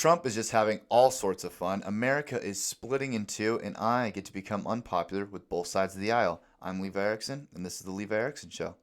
Trump is just having all sorts of fun. America is splitting in two, and I get to become unpopular with both sides of the aisle. I'm Levi Erickson, and this is the Levi Erickson Show.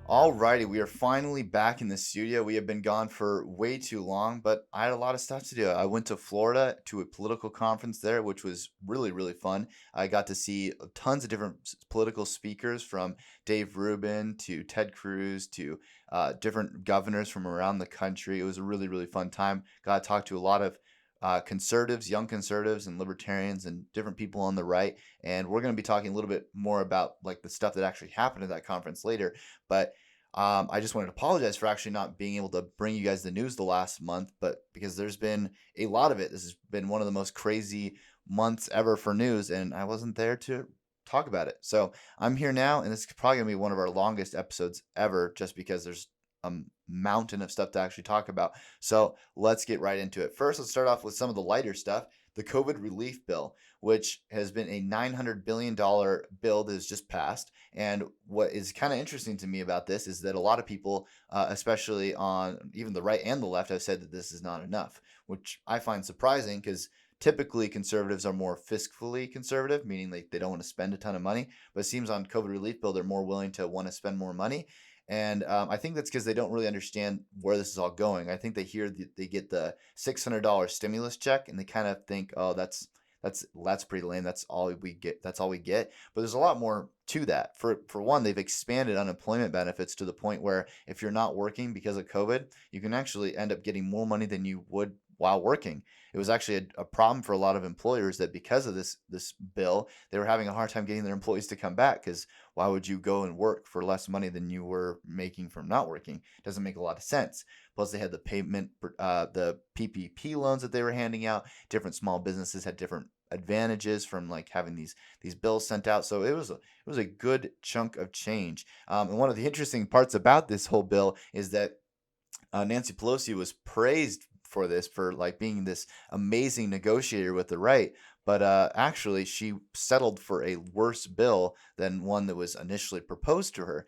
Alrighty, we are finally back in the studio. We have been gone for way too long, but I had a lot of stuff to do. I went to Florida to a political conference there, which was really, really fun. I got to see tons of different political speakers, from Dave Rubin to Ted Cruz to different governors from around the country. It was a really, really fun time. Got to talk to a lot of conservatives, young conservatives, and libertarians, and different people on the right. And we're going to be talking a little bit more about like the stuff that actually happened at that conference later. But I just wanted to apologize for actually not being able to bring you guys the news the last month, but because there's been a lot of it. This has been one of the most crazy months ever for news, and I wasn't there to talk about it. So I'm here now, and this is probably going to be one of our longest episodes ever, just because there's a mountain of stuff to actually talk about. So let's get right into it. First, let's start off with some of the lighter stuff. The COVID relief bill, which has been a $900 billion bill that has just passed. And what is kind of interesting to me about this is that a lot of people, especially on even the right and the left, have said that this is not enough, which I find surprising because typically conservatives are more fiscally conservative, meaning like they don't want to spend a ton of money. But it seems on COVID relief bill, they're more willing to want to spend more money. And I think that's because they don't really understand where this is all going. I think they hear they get the $600 stimulus check, and they kind of think, oh, that's pretty lame. That's all we get. That's all we get. But there's a lot more to that. For one, they've expanded unemployment benefits to the point where if you're not working because of COVID, you can actually end up getting more money than you would while working. It was actually a problem for a lot of employers that because of this bill, they were having a hard time getting their employees to come back, because why would you go and work for less money than you were making from not working? Doesn't make a lot of sense. Plus, they had the PPP loans that they were handing out. Different small businesses had different advantages from like having these bills sent out. So it was a good chunk of change. And one of the interesting parts about this whole bill is that Nancy Pelosi was praised for this, for like being this amazing negotiator with the right. But actually, she settled for a worse bill than one that was initially proposed to her.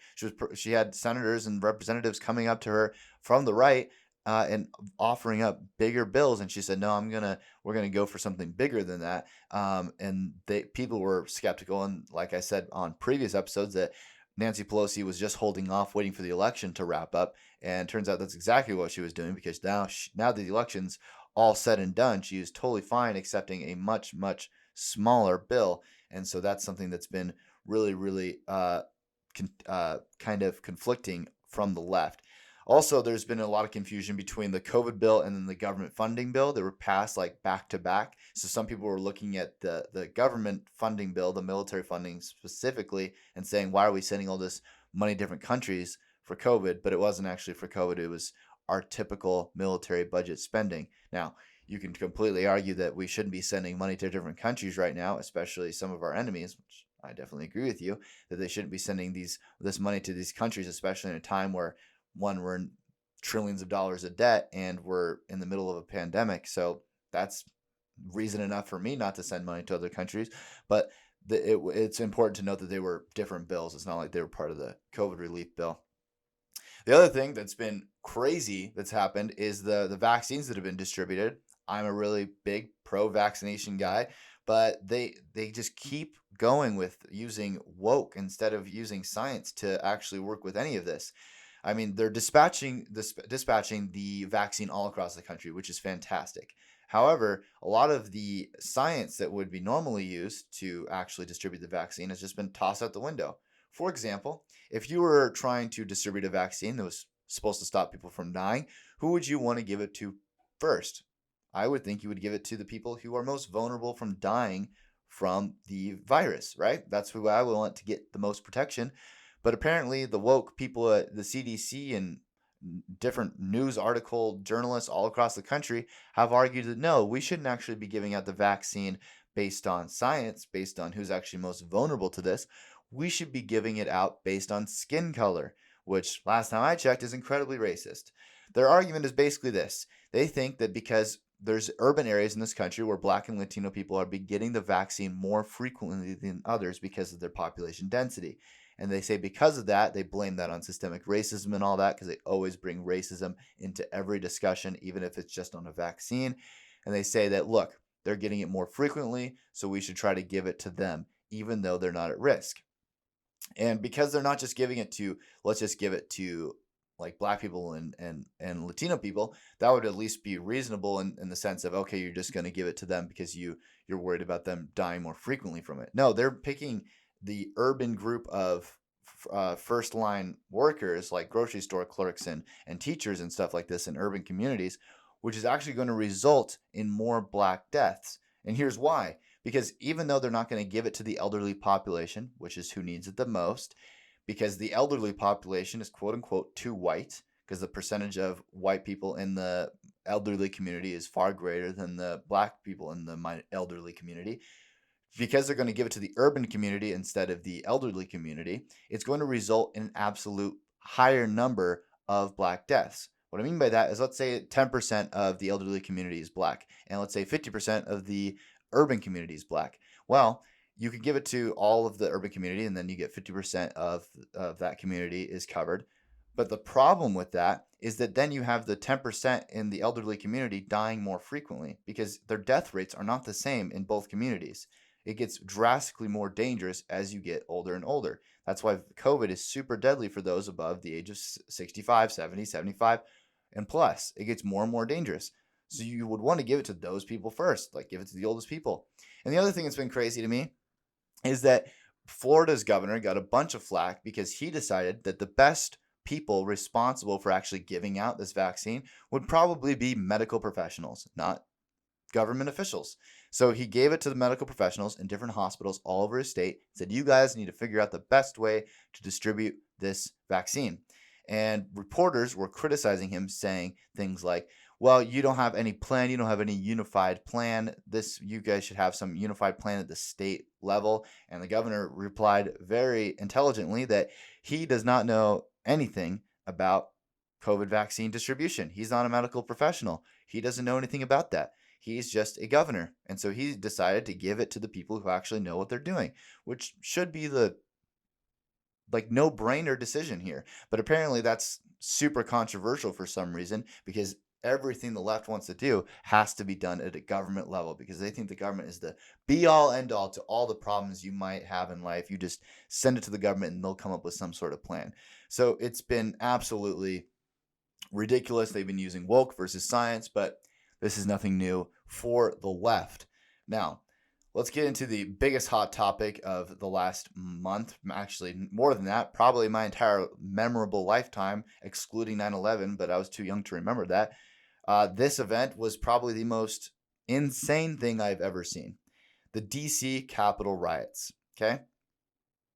She had senators and representatives coming up to her from the right and offering up bigger bills, and she said, "No, we're gonna go for something bigger than that." And people were skeptical, and like I said on previous episodes, that Nancy Pelosi was just holding off, waiting for the election to wrap up. And turns out that's exactly what she was doing, because now that the election's all said and done, she is totally fine accepting a much, much smaller bill. And so that's something that's been really, really kind of conflicting from the left. Also, there's been a lot of confusion between the COVID bill and then the government funding bill that were passed like back to back. So some people were looking at the government funding bill, the military funding specifically, and saying, why are we sending all this money to different countries for COVID? But it wasn't actually for COVID. It was our typical military budget spending. Now, you can completely argue that we shouldn't be sending money to different countries right now, especially some of our enemies, which I definitely agree with you, that they shouldn't be sending this money to these countries, especially in a time where we're in trillions of dollars of debt and we're in the middle of a pandemic. So that's reason enough for me not to send money to other countries. But it's important to note that they were different bills. It's not like they were part of the COVID relief bill. The other thing that's been crazy that's happened is the vaccines that have been distributed. I'm a really big pro-vaccination guy, but they just keep going with using woke instead of using science to actually work with any of this. I mean, they're dispatching the vaccine all across the country, which is fantastic. However, a lot of the science that would be normally used to actually distribute the vaccine has just been tossed out the window. For example, if you were trying to distribute a vaccine that was supposed to stop people from dying, who would you want to give it to first? I would think you would give it to the people who are most vulnerable from dying from the virus, right? That's who I would want to get the most protection. But apparently, the woke people at the CDC and different news article journalists all across the country have argued that no, we shouldn't actually be giving out the vaccine based on science, based on who's actually most vulnerable to this. We should be giving it out based on skin color, which last time I checked is incredibly racist. Their argument is basically this: they think that because there's urban areas in this country where Black and Latino people are getting the vaccine more frequently than others because of their population density. And they say because of that, they blame that on systemic racism and all that, because they always bring racism into every discussion, even if it's just on a vaccine. And they say that, look, they're getting it more frequently, so we should try to give it to them, even though they're not at risk. And because they're not just giving it to, let's just give it to like Black people and Latino people, that would at least be reasonable in the sense of, okay, you're just going to give it to them because you're worried about them dying more frequently from it. No, they're picking the urban group of first line workers like grocery store clerks and teachers and stuff like this in urban communities, which is actually going to result in more Black deaths. And here's why. Because even though they're not going to give it to the elderly population, which is who needs it the most, because the elderly population is quote unquote too white, because the percentage of white people in the elderly community is far greater than the Black people in the elderly community. Because they're going to give it to the urban community instead of the elderly community, it's going to result in an absolute higher number of Black deaths. What I mean by that is, let's say 10% of the elderly community is Black, and let's say 50% of the urban community is Black. Well, you can give it to all of the urban community, and then you get 50% of that community is covered. But the problem with that is that then you have the 10% in the elderly community dying more frequently, because their death rates are not the same in both communities. It gets drastically more dangerous as you get older and older. That's why COVID is super deadly for those above the age of 65, 70, 75, and plus. It gets more and more dangerous. So you would want to give it to those people first, like give it to the oldest people. And the other thing that's been crazy to me is that Florida's governor got a bunch of flack because he decided that the best people responsible for actually giving out this vaccine would probably be medical professionals, not government officials. So he gave it to the medical professionals in different hospitals all over his state, said, you guys need to figure out the best way to distribute this vaccine. And reporters were criticizing him, saying things like, well, you don't have any plan, you don't have any unified plan. You guys should have some unified plan at the state level. And the governor replied very intelligently that he does not know anything about COVID vaccine distribution. He's not a medical professional. He doesn't know anything about that. He's just a governor. And so he decided to give it to the people who actually know what they're doing, which should be the no-brainer decision here. But apparently that's super controversial for some reason, because everything the left wants to do has to be done at a government level, because they think the government is the be-all, end-all to all the problems you might have in life. You just send it to the government and they'll come up with some sort of plan. So it's been absolutely ridiculous. They've been using woke versus science, but this is nothing new for the left. Now, let's get into the biggest hot topic of the last month. Actually, more than that, probably my entire memorable lifetime, excluding 9/11, but I was too young to remember that. This event was probably the most insane thing I've ever seen. The DC Capitol riots, okay?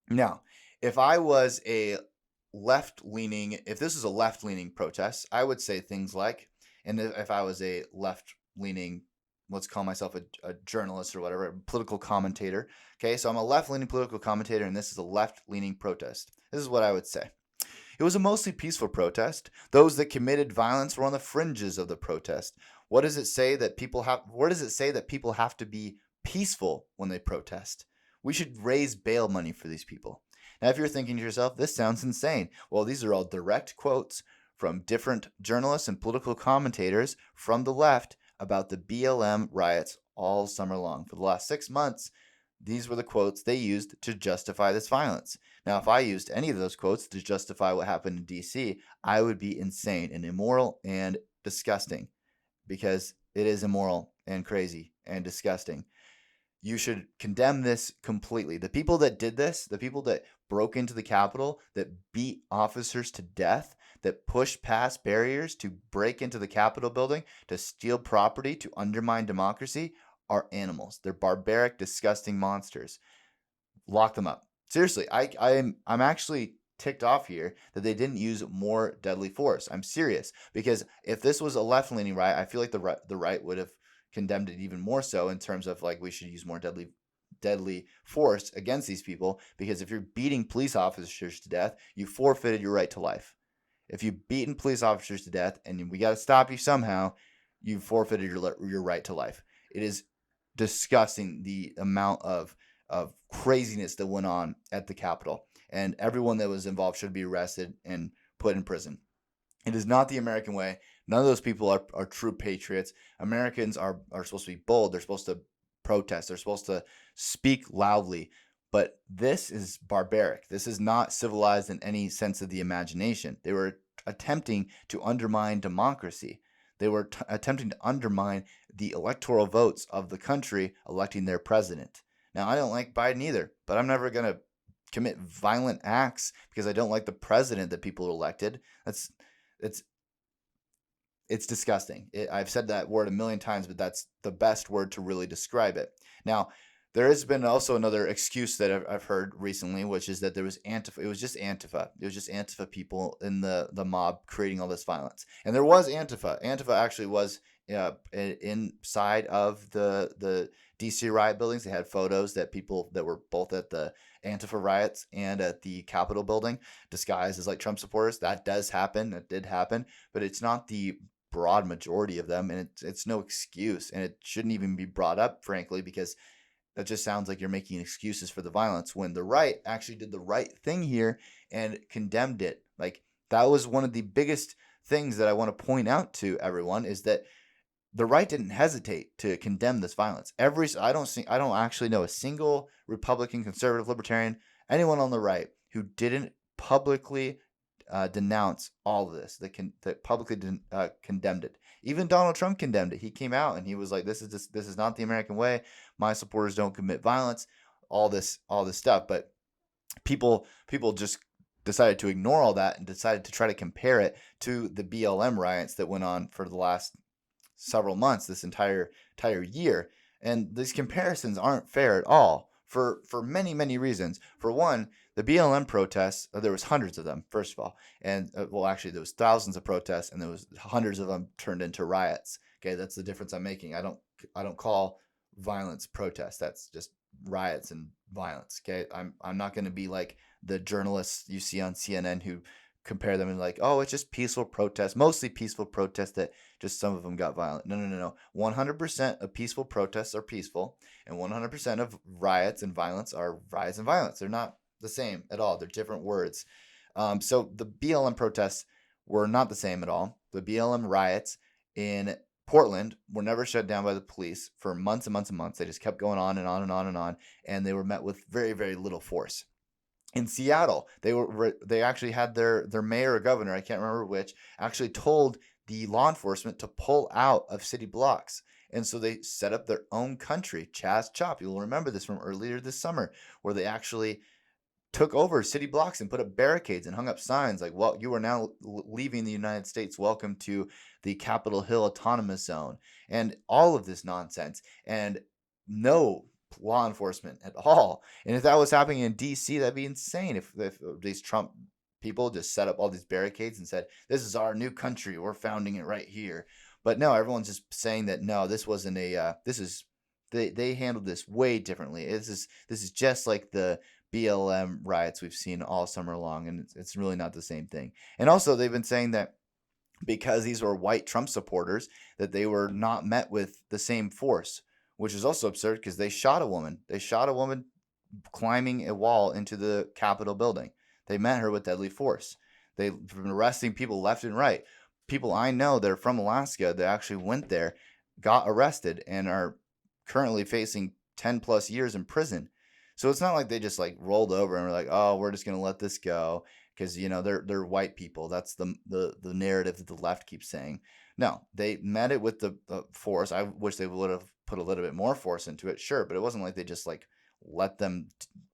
Now, if this is a left-leaning protest, I would say things like, and if I was a left-leaning, let's call myself a journalist or whatever, a political commentator. Okay, so I'm a left-leaning political commentator, and this is a left-leaning protest. This is what I would say. It was a mostly peaceful protest. Those that committed violence were on the fringes of the protest. Where does it say that people have to be peaceful when they protest? We should raise bail money for these people. Now, if you're thinking to yourself, this sounds insane. Well, these are all direct quotes from different journalists and political commentators from the left about the BLM riots all summer long. For the last 6 months, these were the quotes they used to justify this violence. Now, if I used any of those quotes to justify what happened in DC, I would be insane and immoral and disgusting, because it is immoral and crazy and disgusting. You should condemn this completely. The people that did this, the people that broke into the Capitol, that beat officers to death, that pushed past barriers to break into the Capitol building, to steal property, to undermine democracy, are animals. They're barbaric, disgusting monsters. Lock them up. Seriously, I'm actually ticked off here that they didn't use more deadly force. I'm serious, because if this was a left-leaning riot, I feel like the right would have condemned it even more so, in terms of like, we should use more deadly force against these people, because if you're beating police officers to death, you forfeited your right to life. If you've beaten police officers to death and we got to stop you somehow, you've forfeited your right to life. It is disgusting the amount of craziness that went on at the Capitol, and everyone that was involved should be arrested and put in prison. It is not the American way. None of those people are true patriots. Americans are supposed to be bold. They're supposed to protest. They're supposed to speak loudly. But this is barbaric. This is not civilized in any sense of the imagination. They were attempting to undermine democracy. They were attempting to undermine the electoral votes of the country electing their president. Now, I don't like Biden either, but I'm never going to commit violent acts because I don't like the president that people elected. It's it's disgusting. I've said that word a million times, but that's the best word to really describe it. Now, there has been also another excuse that I've heard recently, which is that there was Antifa. It was just Antifa. It was just Antifa people in the mob creating all this violence. And there was Antifa. Antifa actually was inside of the DC riot buildings. They had photos that people that were both at the Antifa riots and at the Capitol building disguised as like Trump supporters. That does happen. That did happen, but it's not the broad majority of them, and it's no excuse, and it shouldn't even be brought up, frankly, because that just sounds like you're making excuses for the violence when the right actually did the right thing here and condemned it. Like, that was one of the biggest things that I want to point out to everyone, is that the right didn't hesitate to condemn this violence. I don't actually know a single Republican, conservative, libertarian, anyone on the right who didn't publicly denounce all of this, that publicly condemned it. Even Donald Trump condemned it. He came out and he was like, "This is not the American way. My supporters don't commit violence." All this stuff, but people just decided to ignore all that and decided to try to compare it to the BLM riots that went on for the last several months, this entire year. And these comparisons aren't fair at all for many reasons. For one, the BLM protests, there was hundreds of them, first of all, and well, actually there was thousands of protests, and there was hundreds of them turned into riots. Okay, that's the difference I'm making. I don't call violence protest. That's just riots and violence. Okay, I'm not going to be like the journalists you see on CNN who compare them and like, oh, it's just peaceful protests, mostly peaceful protests that just some of them got violent. No. 100% of peaceful protests are peaceful, and 100% of riots and violence are riots and violence. They're not the same at all. They're different words. So the BLM protests were not the same at all. The BLM riots in Portland were never shut down by the police for months and months and months. They just kept going on and on and on and on, and they were met with very, very little force. In Seattle, they actually had their mayor or governor, I can't remember which, actually told the law enforcement to pull out of city blocks. And so they set up their own country, Chaz Chop. You'll remember this from earlier this summer, where they actually took over city blocks and put up barricades and hung up signs like, well, you are now leaving the United States. Welcome to the Capitol Hill Autonomous Zone. And all of this nonsense. And no law enforcement at all. And if that was happening in DC, that'd be insane. If these Trump people just set up all these barricades and said, this is our new country, we're founding it right here. But no, everyone's just saying that no, this wasn't they handled this way differently. This is just like the BLM riots we've seen all summer long, and it's really not the same thing. And also, they've been saying that because these were white Trump supporters, that they were not met with the same force, which is also absurd because they shot a woman. They shot a woman climbing a wall into the Capitol building. They met her with deadly force. They've been arresting people left and right. People I know that are from Alaska that actually went there, got arrested, and are currently facing 10 plus years in prison. So it's not like they just like rolled over and were like, oh, we're just going to let this go because, you know, they're white people. That's the narrative that the left keeps saying. No, they met it with the force. I wish they would have put a little bit more force into it, sure, but it wasn't like they just like let them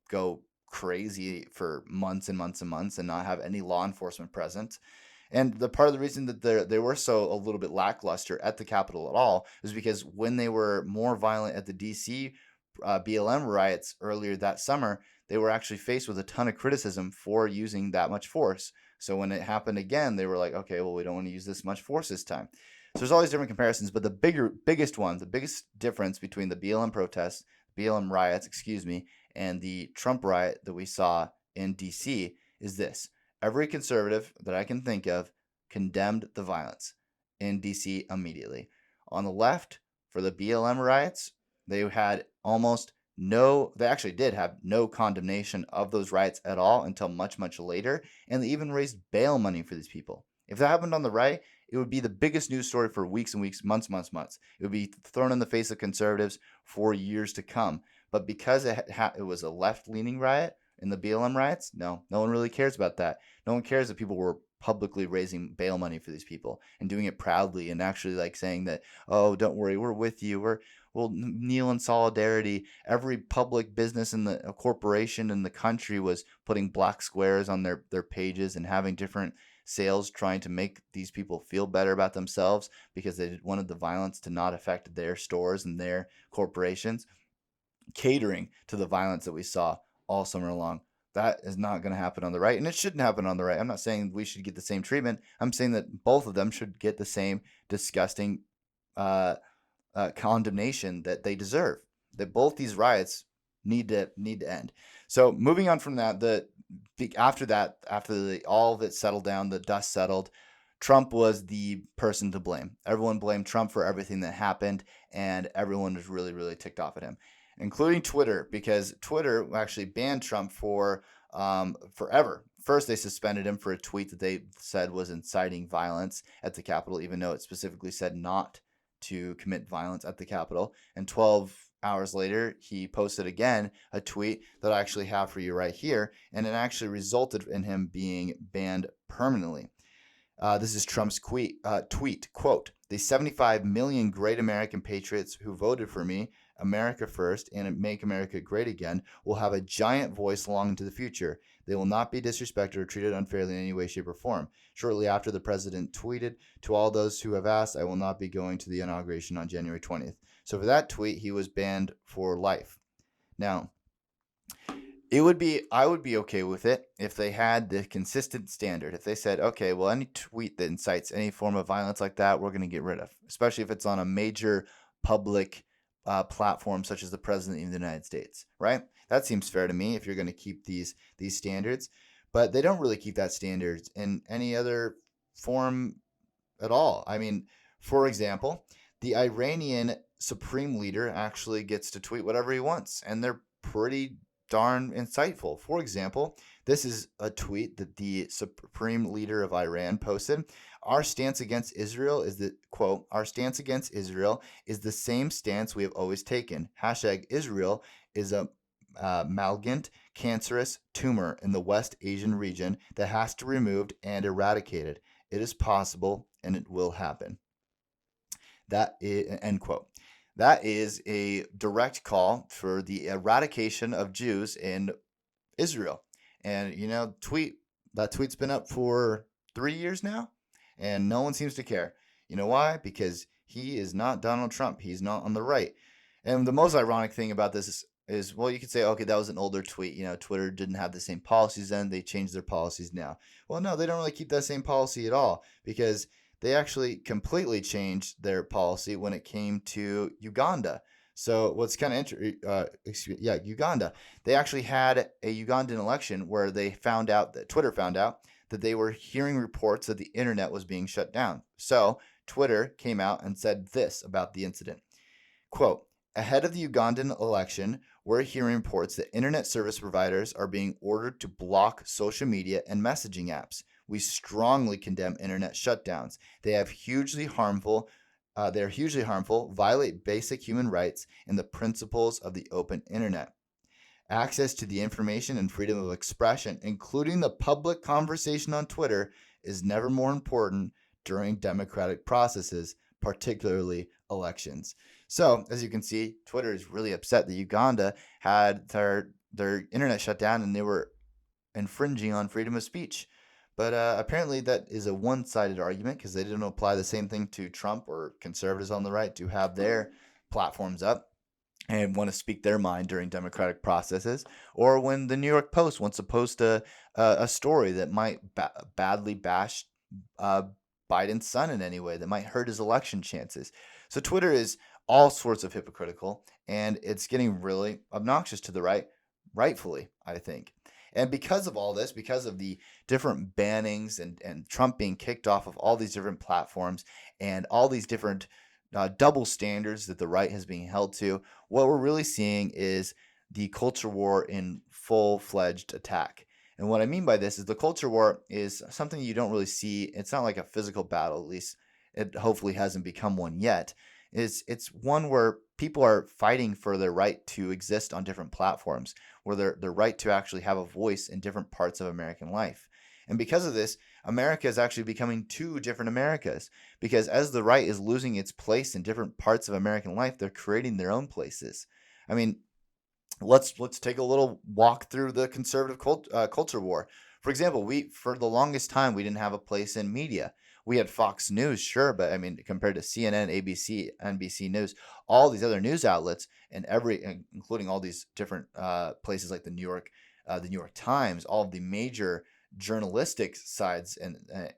go crazy for months and months and months and not have any law enforcement present. And the part of the reason that they were so a little bit lackluster at the Capitol at all is because when they were more violent at the DC BLM riots earlier that summer, they were actually faced with a ton of criticism for using that much force. So when it happened again, they were like, okay, well, we don't want to use this much force this time. So there's all these different comparisons, but the biggest difference between the BLM protests, BLM riots, and the Trump riot that we saw in DC is this. Every conservative that I can think of condemned the violence in DC immediately. On the left, for the BLM riots, they had almost no, they actually did have no condemnation of those riots at all until much, much later. And they even raised bail money for these people. If that happened on the right, it would be the biggest news story for weeks and weeks, months, months, months. It would be thrown in the face of conservatives for years to come. But because it was a left leaning riot in the BLM riots, no one really cares about that. No one cares that people were publicly raising bail money for these people and doing it proudly and actually like saying that, oh, don't worry, we're with you. We'll kneel in solidarity. Every public business in the corporation in the country was putting black squares on their pages and having different sales trying to make these people feel better about themselves because they wanted the violence to not affect their stores and their corporations, catering to the violence that we saw all summer long. That is not going to happen on the right, and it shouldn't happen on the right. I'm not saying we should get the same treatment. I'm saying that both of them should get the same disgusting condemnation that they deserve. That both these riots need to end. So moving on from that, after all of it settled down, the dust settled. Trump was the person to blame. Everyone blamed Trump for everything that happened, and everyone was really, really ticked off at him, including Twitter, because Twitter actually banned Trump for forever. First, they suspended him for a tweet that they said was inciting violence at the Capitol, even though it specifically said not to commit violence at the Capitol. And 12 hours later, he posted again a tweet that I actually have for you right here, and it actually resulted in him being banned permanently. This is Trump's tweet, quote, "The 75 million great American patriots who voted for me, America first, and make America great again, will have a giant voice long into the future. They will not be disrespected or treated unfairly in any way, shape, or form." Shortly after, the president tweeted, "To all those who have asked, I will not be going to the inauguration on January 20th. So for that tweet, he was banned for life. Now, I would be okay with it if they had the consistent standard. If they said, okay, well, any tweet that incites any form of violence like that, we're going to get rid of, especially if it's on a major public platform such as the president of the United States, right? That seems fair to me if you're going to keep these standards. But they don't really keep that standards in any other form at all. I mean, for example, the Iranian supreme leader actually gets to tweet whatever he wants, and they're pretty darn insightful. For example, this is a tweet that the supreme leader of Iran posted. "Our stance against Israel is the quote, our stance against Israel is the same stance we have always taken. Hashtag Israel is a malignant, cancerous tumor in the West Asian region that has to be removed and eradicated. It is possible and it will happen." That is, end quote. That is a direct call for the eradication of Jews in Israel. And that tweet's been up for 3 years now, and no one seems to care. You know why? Because he is not Donald Trump. He's not on the right. And the most ironic thing about this is well, you could say, okay, that was an older tweet. Twitter didn't have the same policies then. They changed their policies now. Well, no, they don't really keep that same policy at all, because they actually completely changed their policy when it came to Uganda. So what's kind of interesting, Uganda. They actually had a Ugandan election where Twitter found out that they were hearing reports that the internet was being shut down. So Twitter came out and said this about the incident. Quote, "Ahead of the Ugandan election, we're hearing reports that internet service providers are being ordered to block social media and messaging apps. We strongly condemn internet shutdowns. They are hugely harmful, violate basic human rights and the principles of the open internet. Access to the information and freedom of expression, including the public conversation on Twitter, is never more important during democratic processes, particularly elections." So, as you can see, Twitter is really upset that Uganda had their internet shut down and they were infringing on freedom of speech. But apparently that is a one-sided argument, because they didn't apply the same thing to Trump or conservatives on the right to have their platforms up and want to speak their mind during democratic processes, or when the New York Post wants to post a story that might badly bash Biden's son in any way, that might hurt his election chances. So Twitter is all sorts of hypocritical, and it's getting really obnoxious to the right, rightfully, I think. And because of all this, because of the different bannings and Trump being kicked off of all these different platforms and all these different double standards that the right has been held to. What we're really seeing is the culture war in full-fledged attack. And what I mean by this is the culture war is something you don't really see. It's not like a physical battle, at least it hopefully hasn't become one yet. It's one where people are fighting for their right to exist on different platforms, where their right to actually have a voice in different parts of American life. And because of this, America is actually becoming two different Americas. Because as the right is losing its place in different parts of American life, they're creating their own places. I mean, let's take a little walk through the conservative culture war. For example, we for the longest time we didn't have a place in media. We had Fox News, sure, but I mean compared to CNN, ABC, NBC News, all these other news outlets, and including all these different places like the New York Times, all of the major journalistic sides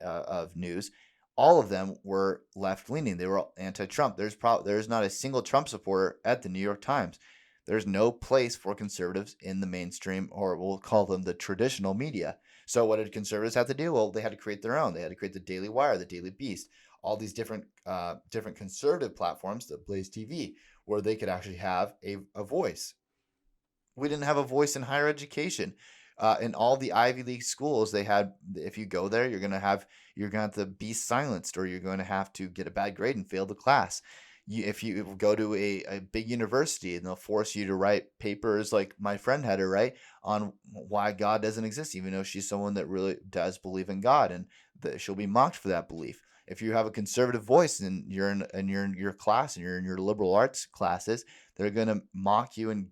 of news, all of them were left leaning. They were all anti-Trump. There's not a single Trump supporter at the New York Times. There's no place for conservatives in the mainstream, or we'll call them the traditional media. So what did conservatives have to do? Well, they had to create their own. They had to create the Daily Wire, the Daily Beast, all these different conservative platforms, the Blaze TV, where they could actually have a voice. We didn't have a voice in higher education. In all the Ivy League schools, they had. If you go there, you're gonna have to be silenced, or you're going to have to get a bad grade and fail the class. If you go to a big university, and they'll force you to write papers like my friend had to write on why God doesn't exist, even though she's someone that really does believe in God, and that she'll be mocked for that belief. If you have a conservative voice and you're in your class and you're in your liberal arts classes, they're going to mock you and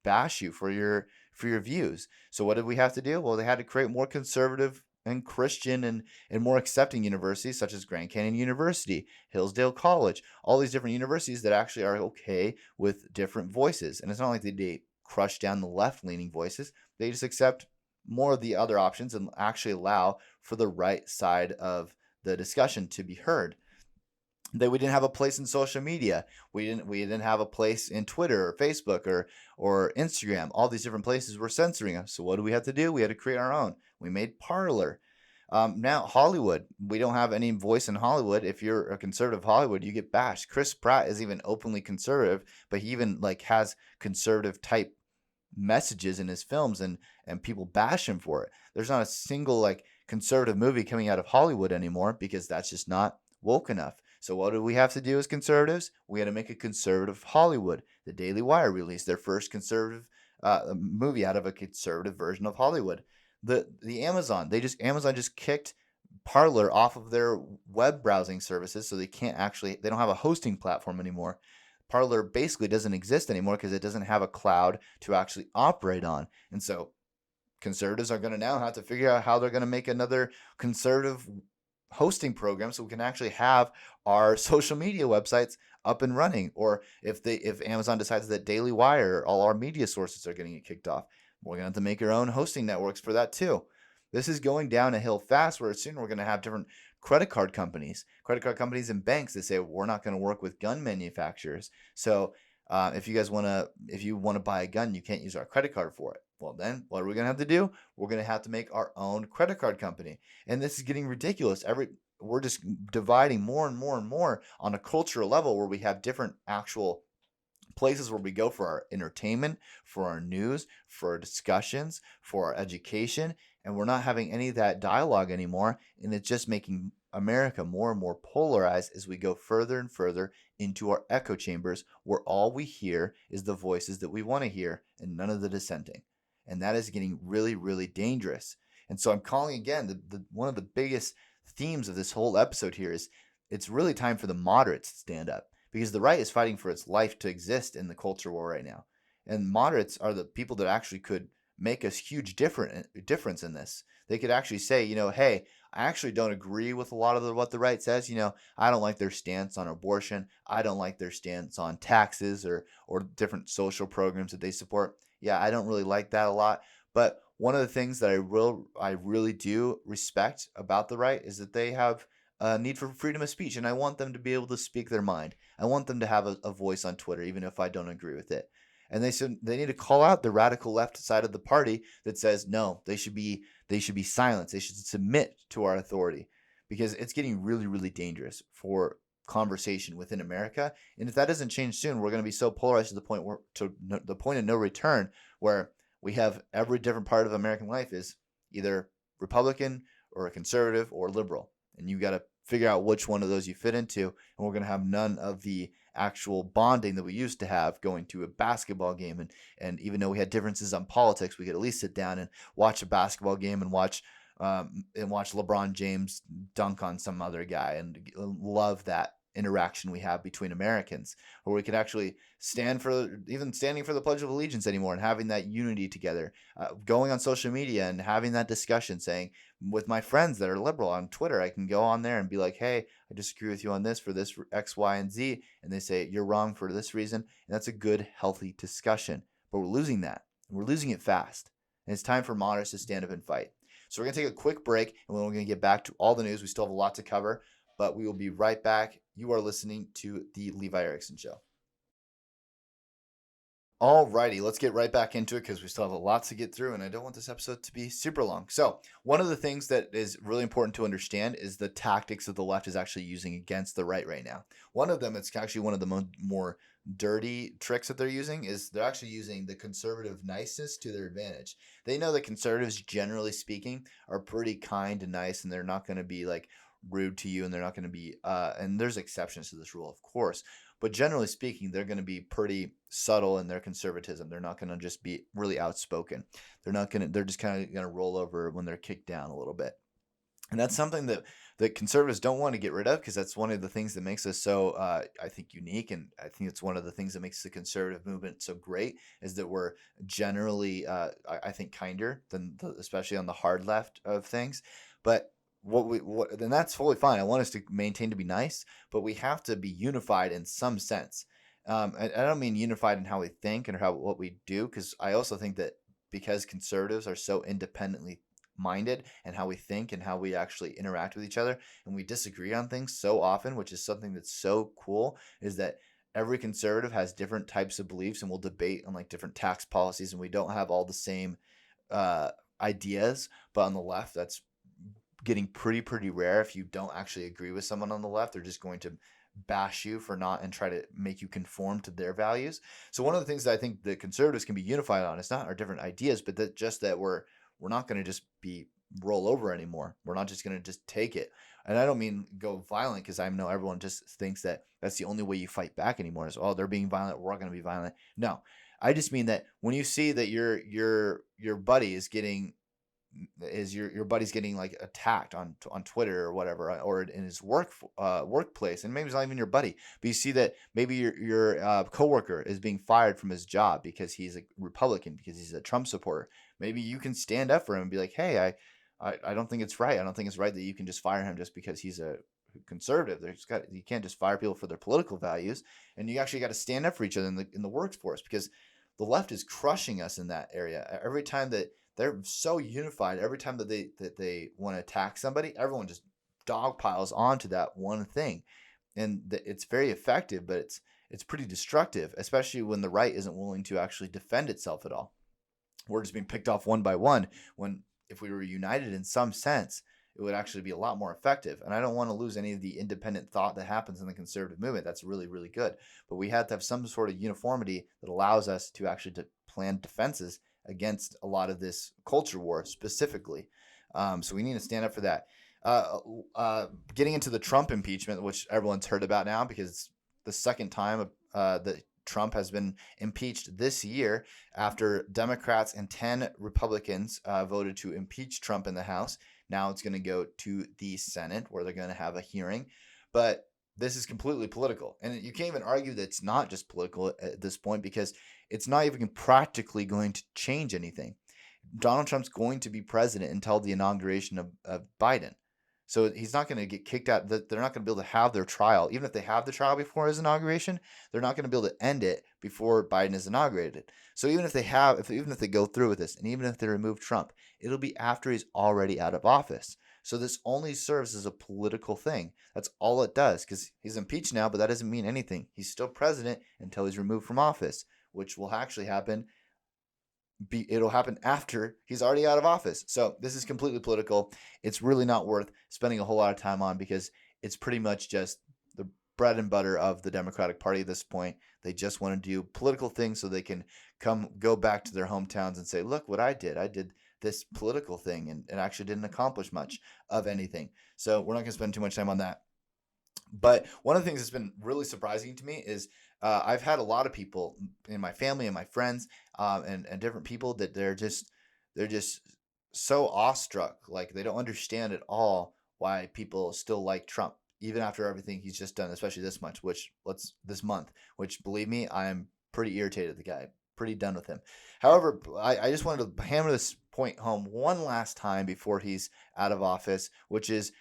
bash you for your views. So what did we have to do? Well, they had to create more conservative and Christian and more accepting universities such as Grand Canyon University, Hillsdale College, all these different universities that actually are okay with different voices. And it's not like they crush down the left-leaning voices. They just accept more of the other options and actually allow for the right side of the discussion to be heard. That we didn't have a place in social media. We didn't have a place in Twitter or Facebook or Instagram. All these different places were censoring us. So what do we have to do? We had to create our own. We made Parler. Now Hollywood, we don't have any voice in Hollywood. If you're a conservative Hollywood, you get bashed. Chris Pratt is even openly conservative, but he even like has conservative type messages in his films, and people bash him for it. There's not a single like conservative movie coming out of Hollywood anymore because that's just not woke enough. So what do we have to do as conservatives? We had to make a conservative Hollywood. The Daily Wire released their first conservative movie out of a conservative version of Hollywood. The Amazon just kicked Parler off of their web browsing services, so they don't have a hosting platform anymore. Parler basically doesn't exist anymore because it doesn't have a cloud to actually operate on. And so conservatives are going to now have to figure out how they're going to make another conservative hosting program so we can actually have our social media websites up and running. Or if Amazon decides that Daily Wire, all our media sources are going to get kicked off, we're going to have to make our own hosting networks for that too. This is going down a hill fast, where soon we're going to have different credit card companies and banks that say we're not going to work with gun manufacturers. So if you want to buy a gun, you can't use our credit card for it. Well, then what are we going to have to do? We're going to have to make our own credit card company. And this is getting ridiculous. We're just dividing more and more and more on a cultural level, where we have different actual places where we go for our entertainment, for our news, for our discussions, for our education, and we're not having any of that dialogue anymore, and it's just making America more and more polarized as we go further and further into our echo chambers, where all we hear is the voices that we want to hear and none of the dissenting. And that is getting really, really dangerous. And so I'm calling again, one of the biggest themes of this whole episode here is it's really time for the moderates to stand up, because the right is fighting for its life to exist in the culture war right now. And moderates are the people that actually could make a huge difference in this. They could actually say, hey, I actually don't agree with a lot of what the right says. I don't like their stance on abortion. I don't like their stance on taxes or different social programs that they support. Yeah, I don't really like that a lot. But one of the things that I really do respect about the right is that they have a need for freedom of speech, and I want them to be able to speak their mind. I want them to have a voice on Twitter, even if I don't agree with it. And they need to call out the radical left side of the party that says no, they should be silenced. They should submit to our authority, because it's getting really, really dangerous for conversation within America. And if that doesn't change soon, we're going to be so polarized to the point where the point of no return, where we have every different part of American life is either Republican or a conservative or liberal, and you got to figure out which one of those you fit into. And we're going to have none of the actual bonding that we used to have going to a basketball game. And even though we had differences on politics, we could at least sit down and watch a basketball game and watch LeBron James dunk on some other guy, and love that interaction we have between Americans, where we could actually standing for the Pledge of Allegiance anymore, and having that unity together, going on social media and having that discussion, saying with my friends that are liberal on Twitter, I can go on there and be like, hey, I disagree with you on this for this X, Y, and Z. And they say, you're wrong for this reason. And that's a good, healthy discussion. But we're losing that. We're losing it fast. And it's time for moderates to stand up and fight. So we're going to take a quick break, and then we're going to get back to all the news. We still have a lot to cover, but we will be right back. You are listening to the Levi Erickson Show. Alrighty, let's get right back into it because we still have a lot to get through, and I don't want this episode to be super long. So one of the things that is really important to understand is the tactics that the left is actually using against the right now. One of them, it's actually one of the more dirty tricks that they're using, is they're actually using the conservative niceness to their advantage. They know that conservatives, generally speaking, are pretty kind and nice, and they're not going to be like rude to you, and they're not going to be and there's exceptions to this rule, of course, but generally speaking, they're going to be pretty subtle in their conservatism. They're not going to just be really outspoken. They're just kind of going to roll over when they're kicked down a little bit. And that's something that conservatives don't want to get rid of, because that's one of the things that makes us so, I think, unique. And I think it's one of the things that makes the conservative movement so great, is that we're generally, I think, kinder than especially on the hard left of things. But then that's fully fine. I want us to maintain to be nice, but we have to be unified in some sense. I don't mean unified in how we think and what we do, because I also think that because conservatives are so independently minded and how we think and how we actually interact with each other, and we disagree on things so often, which is something that's so cool, is that every conservative has different types of beliefs, and we'll debate on like different tax policies, and we don't have all the same ideas. But on the left, that's getting pretty rare. If you don't actually agree with someone on the left, they're just going to bash you for not and try to make you conform to their values. So one of the things that I think the conservatives can be unified on is not our different ideas, but that we're not going to just be roll over anymore. We're not just going to just take it. And I don't mean go violent, because I know everyone just thinks that that's the only way you fight back anymore, is, oh, they're being violent, we're going to be violent. No, I just mean that when you see that your buddy is getting your buddy's getting like attacked on Twitter or whatever, or in his workplace, and maybe it's not even your buddy, but you see that maybe your coworker is being fired from his job because he's a Republican, because he's a Trump supporter. Maybe you can stand up for him and be like, hey, I don't think it's right. I don't think it's right that you can just fire him just because he's a conservative. You can't just fire people for their political values, and you actually got to stand up for each other in the workforce, because the left is crushing us in that area. Every time that they're so unified, every time that they want to attack somebody, everyone just dog piles onto that one thing, and it's very effective, but it's pretty destructive, especially when the right isn't willing to actually defend itself at all. We're just being picked off one by one, when if we were united in some sense, it would actually be a lot more effective. And I don't want to lose any of the independent thought that happens in the conservative movement. That's really, really good. But we have to have some sort of uniformity that allows us to actually plan defenses against a lot of this culture war specifically. So we need to stand up for that. Getting into the Trump impeachment, which everyone's heard about now, because it's the second time that Trump has been impeached this year, after Democrats and 10 Republicans voted to impeach Trump in the House. Now it's going to go to the Senate, where they're going to have a hearing. But this is completely political. And you can't even argue that it's not just political at this point, because it's not even practically going to change anything. Donald Trump's going to be president until the inauguration of Biden. So he's not going to get kicked out. They're not going to be able to have their trial. Even if they have the trial before his inauguration, they're not going to be able to end it before Biden is inaugurated. So even if they go through with this, and even if they remove Trump, it'll be after he's already out of office. So this only serves as a political thing. That's all it does, because he's impeached now, but that doesn't mean anything. He's still president until he's removed from office, which will actually happen. It'll happen after he's already out of office. So this is completely political. It's really not worth spending a whole lot of time on, because it's pretty much just bread and butter of the Democratic Party at this point. They just want to do political things so they can go back to their hometowns and say, look what I did. I did this political thing and it actually didn't accomplish much of anything. So we're not going to spend too much time on that. But one of the things that's been really surprising to me is I've had a lot of people in my family and my friends and different people that they're just so awestruck, like they don't understand at all why people still like Trump, even after everything he's just done, especially this month, which believe me, I am pretty irritated at the guy, pretty done with him. However, I just wanted to hammer this point home one last time before he's out of office, which is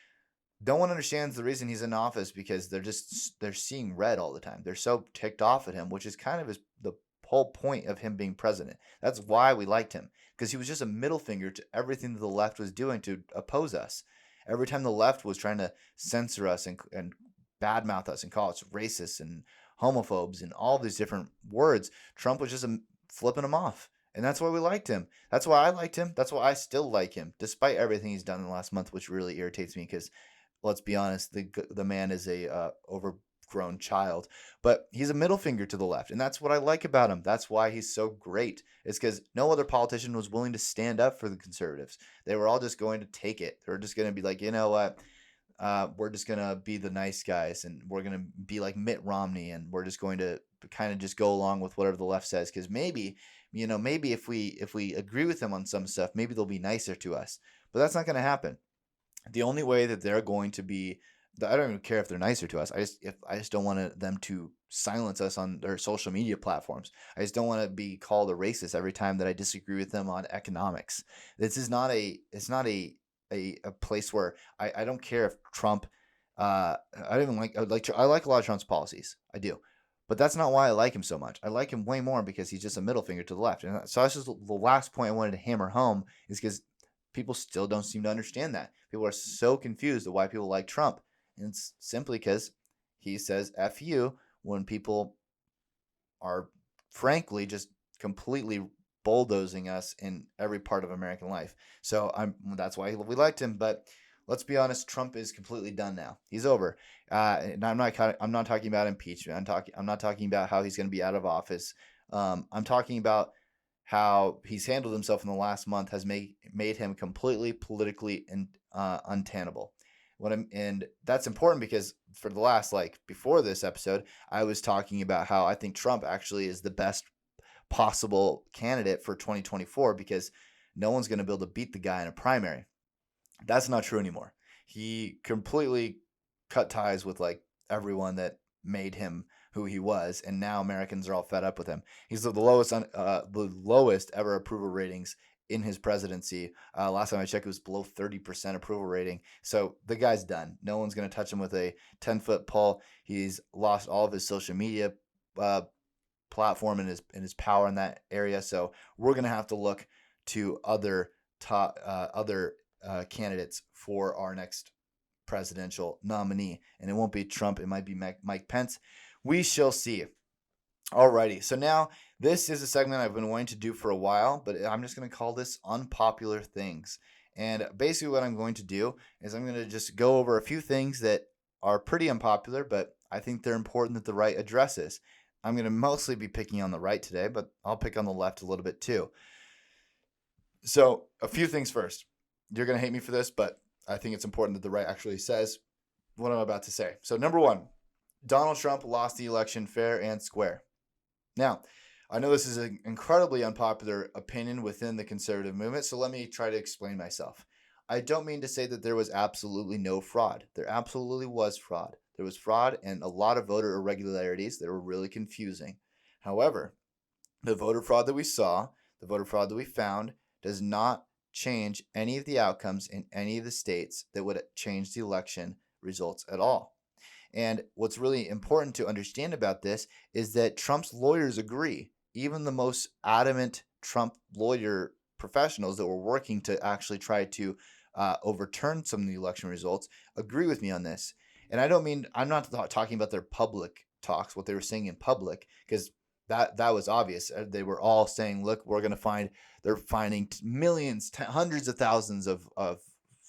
no one understands the reason he's in office because they're seeing red all the time. They're so ticked off at him, which is kind of the whole point of him being president. That's why we liked him, because he was just a middle finger to everything that the left was doing to oppose us. Every time the left was trying to censor us and badmouth us and call us racists and homophobes and all these different words, Trump was just flipping them off. And that's why we liked him. That's why I liked him. That's why I still like him, despite everything he's done in the last month, which really irritates me because let's be honest, the man is a overgrown child, but he's a middle finger to the left, and that's what I like about him. That's why he's so great. It's because no other politician was willing to stand up for the conservatives. They were all just going to take it. They're just going to be like, you know what? We're just going to be the nice guys, and we're going to be like Mitt Romney, and we're just going to kind of just go along with whatever the left says, because maybe if we agree with them on some stuff, maybe they'll be nicer to us. But that's not going to happen. The only way that they're going to be, I don't even care if they're nicer to us. I just don't want them to silence us on their social media platforms. I just don't want to be called a racist every time that I disagree with them on economics. It's not a place where I don't care if Trump. I don't even I like a lot of Trump's policies. I do. But that's not why I like him so much. I like him way more because he's just a middle finger to the left. And so that's just the last point I wanted to hammer home, is because people still don't seem to understand that. People are so confused at why people like Trump. And it's simply because he says F you when people are frankly just completely bulldozing us in every part of American life. So that's why we liked him. But let's be honest, Trump is completely done now. He's over. And I'm not talking about impeachment. I'm not talking about how he's going to be out of office. I'm talking about how he's handled himself in the last month has made him completely politically untenable. And that's important because for the last, before this episode, I was talking about how I think Trump actually is the best possible candidate for 2024 because no one's going to be able to beat the guy in a primary. That's not true anymore. He completely cut ties with everyone that made him who he was, and now Americans are all fed up with him. He's the lowest ever approval ratings in his presidency. Last time I checked, it was below 30% approval rating. So the guy's done. No one's going to touch him with a 10-foot pole. He's lost all of his social media platform and his power in that area. So we're going to have to look to other candidates for our next presidential nominee, and it won't be Trump. It might be Mike Pence. We shall see. Alrighty, so now this is a segment I've been wanting to do for a while, but I'm just going to call this Unpopular Things. And basically what I'm going to do is I'm going to just go over a few things that are pretty unpopular, but I think they're important that the right addresses. I'm going to mostly be picking on the right today, but I'll pick on the left a little bit too. So a few things first. You're going to hate me for this, but I think it's important that the right actually says what I'm about to say. So number one, Donald Trump lost the election fair and square. Now, I know this is an incredibly unpopular opinion within the conservative movement, so let me try to explain myself. I don't mean to say that there was absolutely no fraud. There absolutely was fraud. There was fraud and a lot of voter irregularities that were really confusing. However, the voter fraud that we saw, the voter fraud that we found, does not change any of the outcomes in any of the states that would change the election results at all. And what's really important to understand about this is that Trump's lawyers agree. Even the most adamant Trump lawyer professionals that were working to actually try to overturn some of the election results agree with me on this. And I'm not talking about their public talks, what they were saying in public, because that was obvious. They were all saying, look, they're finding millions, hundreds of thousands of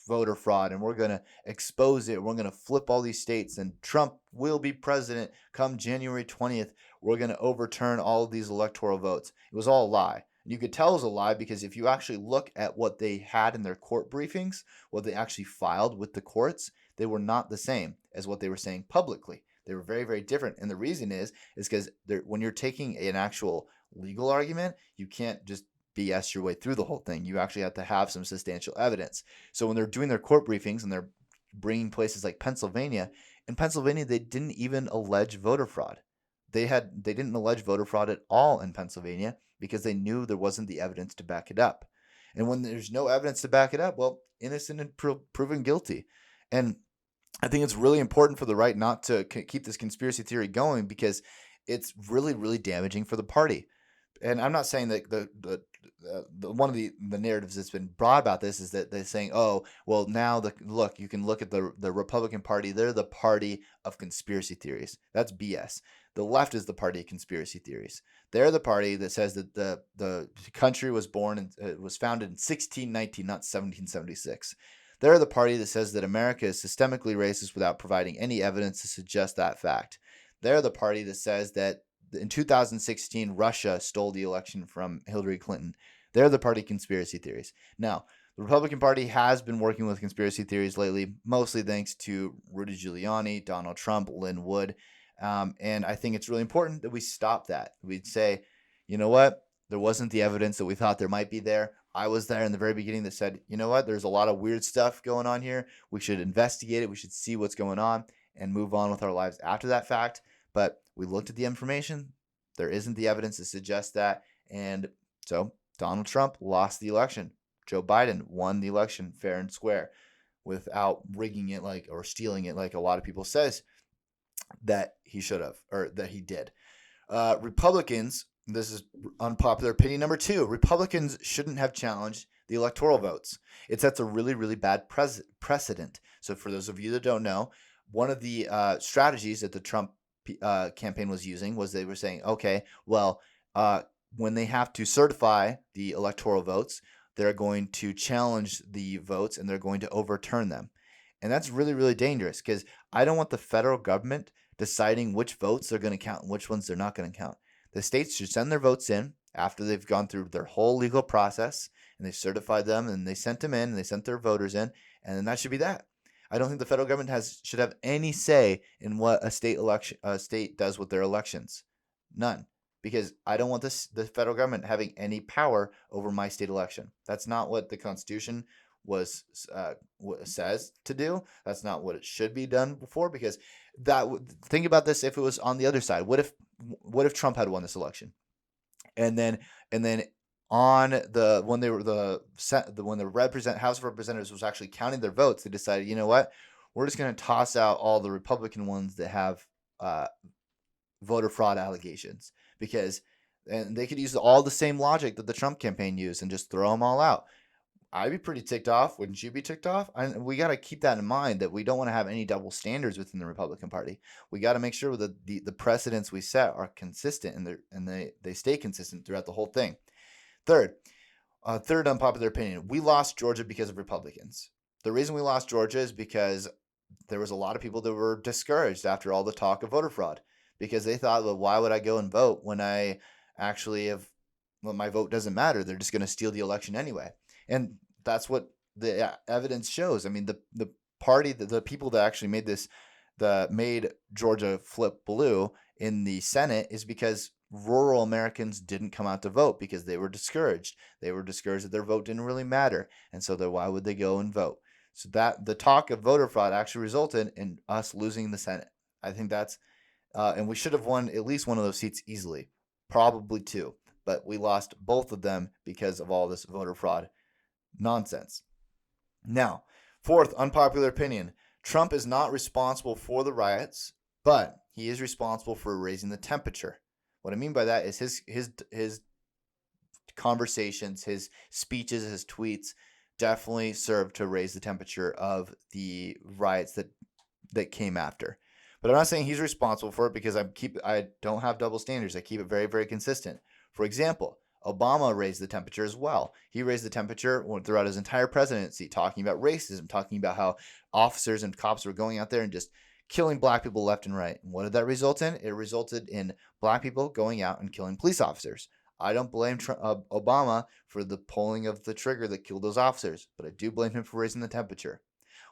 voter fraud and we're going to expose it. We're going to flip all these states and Trump will be president come January 20th. We're going to overturn all of these electoral votes. It was all a lie. And you could tell it was a lie because if you actually look at what they had in their court briefings, what they actually filed with the courts, they were not the same as what they were saying publicly. They were very, very different. And the reason is because when you're taking an actual legal argument, you can't just BS your way through the whole thing. You actually have to have some substantial evidence. So when they're doing their court briefings and they're bringing places like Pennsylvania, in Pennsylvania, they didn't even allege voter fraud. They didn't allege voter fraud at all in Pennsylvania because they knew there wasn't the evidence to back it up. And when there's no evidence to back it up, well, innocent and proven guilty. And I think it's really important for the right not to keep this conspiracy theory going because it's really, really damaging for the party. And I'm not saying that the one of the narratives that's been brought about this is that they're saying, oh, well, now you can look at the Republican Party. They're the party of conspiracy theories. That's BS. The left is the party of conspiracy theories. They're the party that says that the country was was founded in 1619, not 1776. They're the party that says that America is systemically racist without providing any evidence to suggest that fact. They're the party that says that in 2016, Russia stole the election from Hillary Clinton. They're the party conspiracy theories. Now, the Republican Party has been working with conspiracy theories lately, mostly thanks to Rudy Giuliani, Donald Trump, Lynn Wood. And I think it's really important that we stop that. We'd say, you know what? There wasn't the evidence that we thought there might be there. I was there in the very beginning that said, you know what? There's a lot of weird stuff going on here. We should investigate it. We should see what's going on and move on with our lives after that fact. But we looked at the information. There isn't the evidence to suggest that. And so Donald Trump lost the election. Joe Biden won the election fair and square without rigging it or stealing it like a lot of people says that he should have or that he did. Republicans, this is unpopular opinion number 2, Republicans shouldn't have challenged the electoral votes. It sets a really, really bad precedent. So for those of you that don't know, one of the strategies that the Trump campaign was using was they were saying, okay, well, when they have to certify the electoral votes, they're going to challenge the votes and they're going to overturn them. And that's really, really dangerous because I don't want the federal government deciding which votes they're going to count and which ones they're not going to count. The states should send their votes in after they've gone through their whole legal process and they've certified them and they sent them in and they sent their voters in, and then that should be that. I don't think the federal government should have any say in what a state does with their elections. None. Because I don't want the federal government having any power over my state election. That's not what the Constitution says to do. That's not what it should be done before. Because think about this if it was on the other side. What if Trump had won this election, and then on when the House of Representatives was actually counting their votes, they decided, you know what, we're just going to toss out all the Republican ones that have voter fraud allegations and they could use all the same logic that the Trump campaign used and just throw them all out. I'd be pretty ticked off. Wouldn't you be ticked off? We got to keep that in mind that we don't want to have any double standards within the Republican Party. We got to make sure that the precedents we set are consistent and they stay consistent throughout the whole thing. Third unpopular opinion. We lost Georgia because of Republicans. The reason we lost Georgia is because there was a lot of people that were discouraged after all the talk of voter fraud because they thought, well, why would I go and vote when I actually my vote doesn't matter? They're just going to steal the election anyway. And that's what the evidence shows. I mean, the party, the people that actually made Georgia flip blue in the Senate is because rural Americans didn't come out to vote because they were discouraged. They were discouraged that their vote didn't really matter. And so why would they go and vote? So that the talk of voter fraud actually resulted in us losing the Senate. I think that's, and we should have won at least one of those seats easily, probably 2, but we lost both of them because of all this voter fraud nonsense. Now, fourth unpopular opinion. Trump is not responsible for the riots, but he is responsible for raising the temperature. What I mean by that is his conversations, his speeches, his tweets definitely served to raise the temperature of the riots that came after. But I'm not saying he's responsible for it because I don't have double standards. I keep it very, very consistent. For example, Obama raised the temperature as well. He raised the temperature throughout his entire presidency, talking about racism, talking about how officers and cops were going out there and just killing black people left and right. And what did that result in? It resulted in black people going out and killing police officers. I don't blame Obama for the pulling of the trigger that killed those officers, but I do blame him for raising the temperature.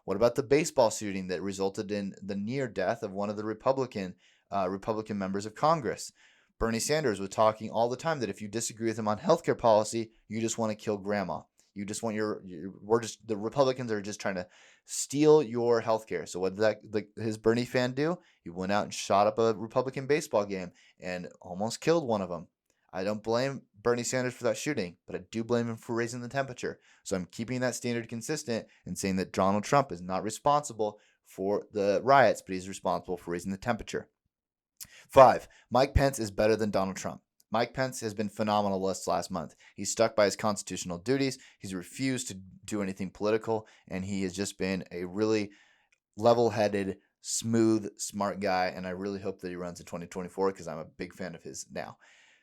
What about the baseball shooting that resulted in the near death of one of the Republican members of Congress? Bernie Sanders was talking all the time that if you disagree with him on healthcare policy, you just want to kill grandma. You just want the Republicans are just trying to steal your healthcare. So what did his Bernie fan do? He went out and shot up a Republican baseball game and almost killed one of them. I don't blame Bernie Sanders for that shooting, but I do blame him for raising the temperature. So I'm keeping that standard consistent and saying that Donald Trump is not responsible for the riots, but he's responsible for raising the temperature. 5. Mike Pence is better than Donald Trump. Mike Pence has been phenomenal this last month. He's stuck by his constitutional duties. He's refused to do anything political, and he has just been a really level-headed, smooth, smart guy, and I really hope that he runs in 2024 because I'm a big fan of his now.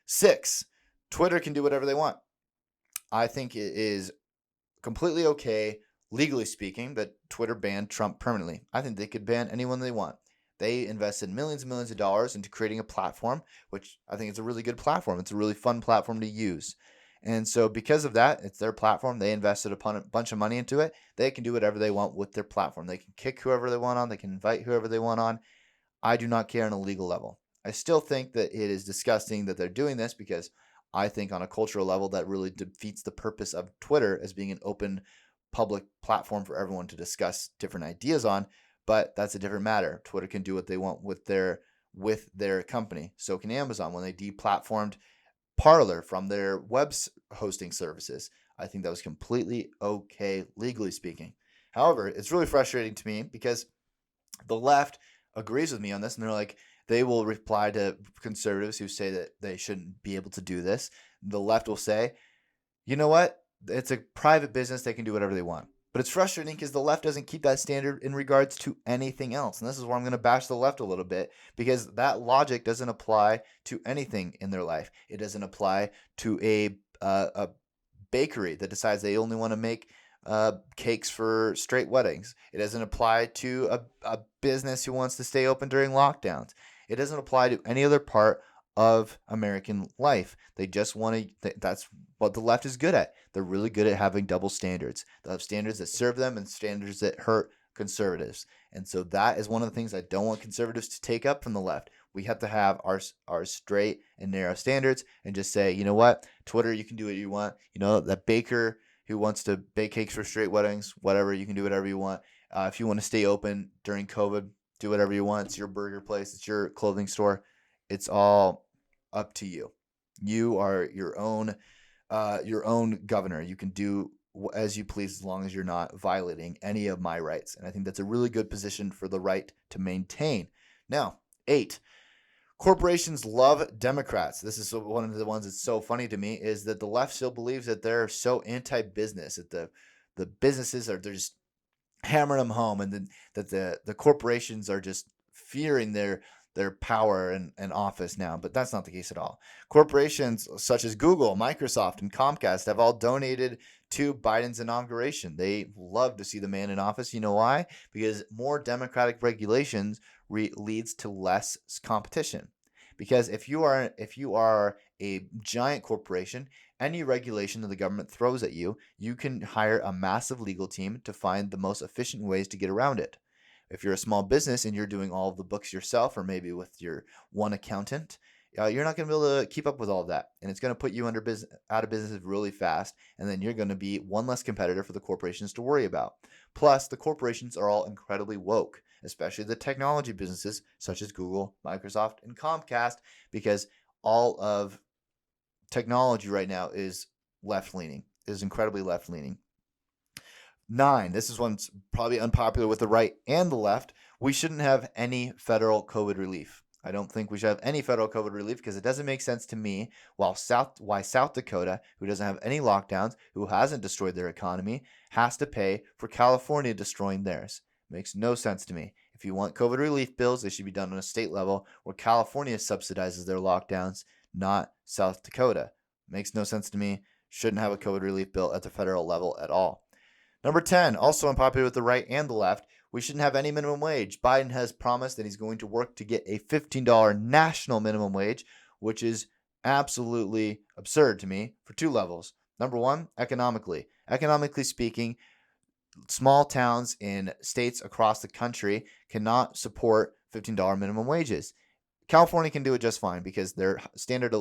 6. Twitter can do whatever they want. I think it is completely okay, legally speaking, that Twitter banned Trump permanently. I think they could ban anyone they want. They invested millions and millions of dollars into creating a platform, which I think is a really good platform. It's a really fun platform to use. And so because of that, it's their platform. They invested a bunch of money into it. They can do whatever they want with their platform. They can kick whoever they want on. They can invite whoever they want on. I do not care on a legal level. I still think that it is disgusting that they're doing this because I think on a cultural level that really defeats the purpose of Twitter as being an open public platform for everyone to discuss different ideas on. But that's a different matter. Twitter can do what they want with their company. So can Amazon when they deplatformed Parler from their web hosting services. I think that was completely okay, legally speaking. However, it's really frustrating to me because the left agrees with me on this, and they're like, they will reply to conservatives who say that they shouldn't be able to do this. The left will say, you know what? It's a private business. They can do whatever they want. But it's frustrating because the left doesn't keep that standard in regards to anything else. And this is where I'm going to bash the left a little bit because that logic doesn't apply to anything in their life. It doesn't apply to a bakery that decides they only want to make cakes for straight weddings. It doesn't apply to a business who wants to stay open during lockdowns. It doesn't apply to any other part of American life. They just want to, that's what the left is good at. They're really good at having double standards. They have standards that serve them and standards that hurt conservatives. And so that is one of the things I don't want conservatives to take up from the left. We have to have our straight and narrow standards and just say, you know what, Twitter, you can do what you want. You know, that baker who wants to bake cakes for straight weddings, whatever, you can do whatever you want. If you want to stay open during COVID, do whatever you want. It's your burger place. It's your clothing store. It's all up to you. You are your own governor. You can do as you please as long as you're not violating any of my rights. And I think that's a really good position for the right to maintain. Now, 8. Corporations love Democrats. This is one of the ones that's so funny to me is that the left still believes that they're so anti-business, that the businesses they're just hammering them home, and then that the corporations are just fearing their power and office now. But that's not the case at all. Corporations such as Google, Microsoft, and Comcast have all donated to Biden's inauguration. They love to see the man in office. You know why? Because more democratic regulations leads to less competition. Because if you are a giant corporation, any regulation that the government throws at you, you can hire a massive legal team to find the most efficient ways to get around it. If you're a small business and you're doing all of the books yourself, or maybe with your one accountant, you're not going to be able to keep up with all of that. And it's going to put you out of business really fast. And then you're going to be one less competitor for the corporations to worry about. Plus, the corporations are all incredibly woke, especially the technology businesses such as Google, Microsoft, and Comcast, because all of technology right now is left-leaning, is incredibly left-leaning. 9, this is one's probably unpopular with the right and the left. We shouldn't have any federal COVID relief. I don't think we should have any federal COVID relief because it doesn't make sense to me why South Dakota, who doesn't have any lockdowns, who hasn't destroyed their economy, has to pay for California destroying theirs. Makes no sense to me. If you want COVID relief bills, they should be done on a state level where California subsidizes their lockdowns, not South Dakota. Makes no sense to me. Shouldn't have a COVID relief bill at the federal level at all. Number 10, also unpopular with the right and the left, we shouldn't have any minimum wage. Biden has promised that he's going to work to get a $15 national minimum wage, which is absolutely absurd to me for two levels. Number one, economically. Economically speaking, small towns in states across the country cannot support $15 minimum wages. California can do it just fine because their standard,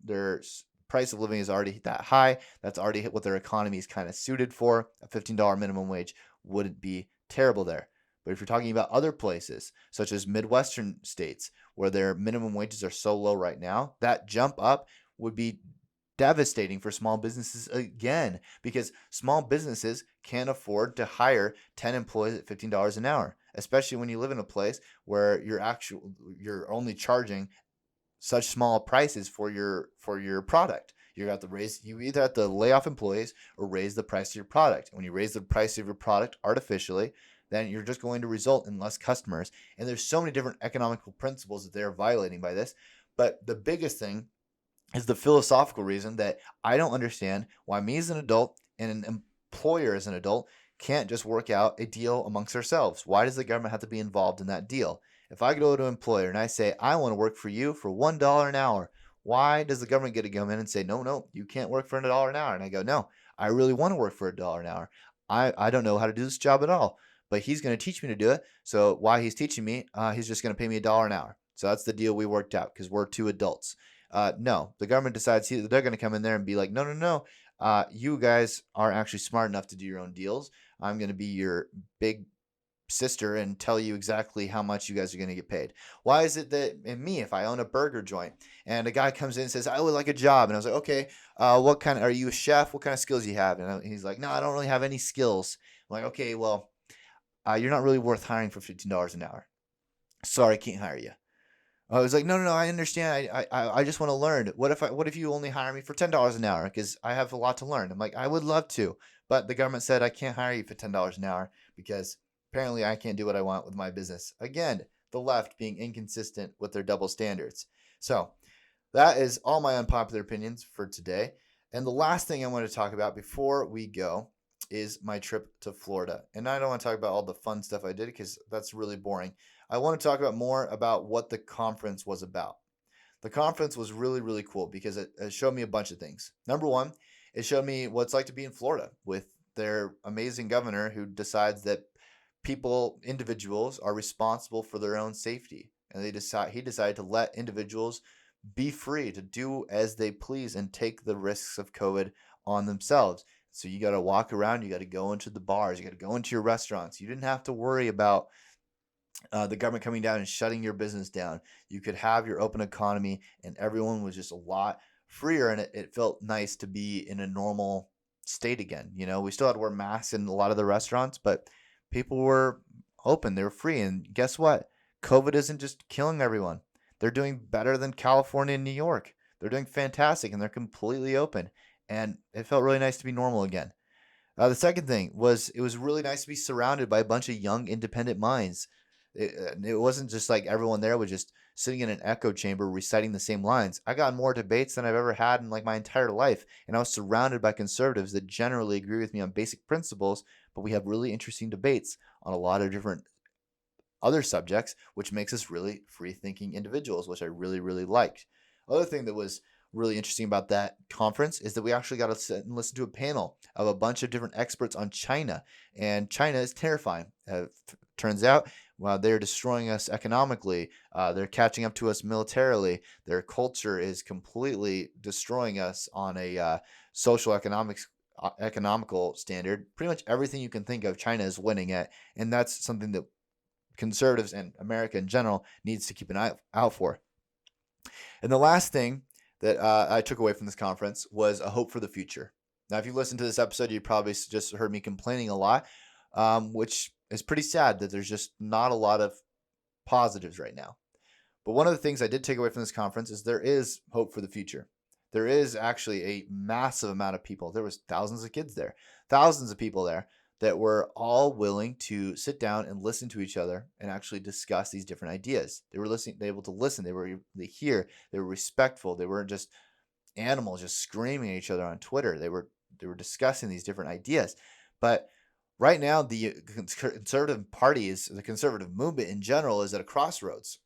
their price of living is already that high. That's already hit what their economy is kind of suited for. A $15 minimum wage wouldn't be terrible there. But if you're talking about other places, such as Midwestern states, where their minimum wages are so low right now, that jump up would be devastating for small businesses again, because small businesses can't afford to hire 10 employees at $15 an hour, especially when you live in a place where you're only charging such small prices for your product. You either have to lay off employees or raise the price of your product. When you raise the price of your product artificially, then you're just going to result in less customers. And there's so many different economical principles that they're violating by this. But the biggest thing is the philosophical reason that I don't understand why me as an adult and an employer as an adult can't just work out a deal amongst ourselves. Why does the government have to be involved in that deal? If I go to an employer and I say, I want to work for you for $1 an hour, why does the government get to come in and say, no, you can't work for $1 an hour? And I go, no, I really want to work for $1 an hour. I don't know how to do this job at all, but he's going to teach me to do it. So while he's teaching me, he's just going to pay me $1 an hour. So that's the deal we worked out because we're two adults. No, the government decides they're going to come in there and be like, no. You guys are actually smart enough to do your own deals. I'm going to be your big sister and tell you exactly how much you guys are going to get paid. Why is it that if I own a burger joint and a guy comes in and says, I would like a job. And I was like, okay, are you a chef? What kind of skills do you have? And he's like, no, I don't really have any skills. I'm like, okay, well, you're not really worth hiring for $15 an hour. Sorry, I can't hire you. I was like, no, I understand. I just want to learn. What if you only hire me for $10 an hour? Because I have a lot to learn. I'm like, I would love to, but the government said I can't hire you for $10 an hour because apparently I can't do what I want with my business. Again, the left being inconsistent with their double standards. So that is all my unpopular opinions for today. And the last thing I want to talk about before we go is my trip to Florida. And I don't want to talk about all the fun stuff I did because that's really boring. I want to talk about more about what the conference was about. The conference was really, really cool because it showed me a bunch of things. Number one, it showed me what it's like to be in Florida with their amazing governor who decides that individuals are responsible for their own safety. And he decided to let individuals be free to do as they please and take the risks of COVID on themselves. So you got to walk around, you got to go into the bars, you got to go into your restaurants. You didn't have to worry about the government coming down and shutting your business down. You could have your open economy and everyone was just a lot freer, and it felt nice to be in a normal state again. We still had to wear masks in a lot of the restaurants, but people were open, they were free. And guess what? COVID isn't just killing everyone. They're doing better than California and New York. They're doing fantastic and they're completely open. And it felt really nice to be normal again. The second thing was it was really nice to be surrounded by a bunch of young, independent minds. It wasn't just like everyone there was just sitting in an echo chamber reciting the same lines. I got more debates than I've ever had in like my entire life, and I was surrounded by conservatives that generally agree with me on basic principles, but we have really interesting debates on a lot of different other subjects, which makes us really free-thinking individuals, which I really, really liked. Other thing that was really interesting about that conference is that we actually got to sit and listen to a panel of a bunch of different experts on China, and China is terrifying. Turns out, well, they're destroying us economically. They're catching up to us militarily. Their culture is completely destroying us on a social economical standard. Pretty much everything you can think of, China is winning at, and that's something that conservatives and America in general needs to keep an eye out for. And the last thing that I took away from this conference was a hope for the future. Now, if you listen to this episode, you probably just heard me complaining a lot, which is pretty sad that there's just not a lot of positives right now. But one of the things I did take away from this conference is there is hope for the future. There is actually a massive amount of people. There was thousands of kids there, thousands of people there that were all willing to sit down and listen to each other and actually discuss these different ideas. They were able to listen. They were able to hear. They were respectful. They weren't just animals just screaming at each other on Twitter. They were discussing these different ideas. But right now, the conservative party the conservative movement in general is at a crossroads.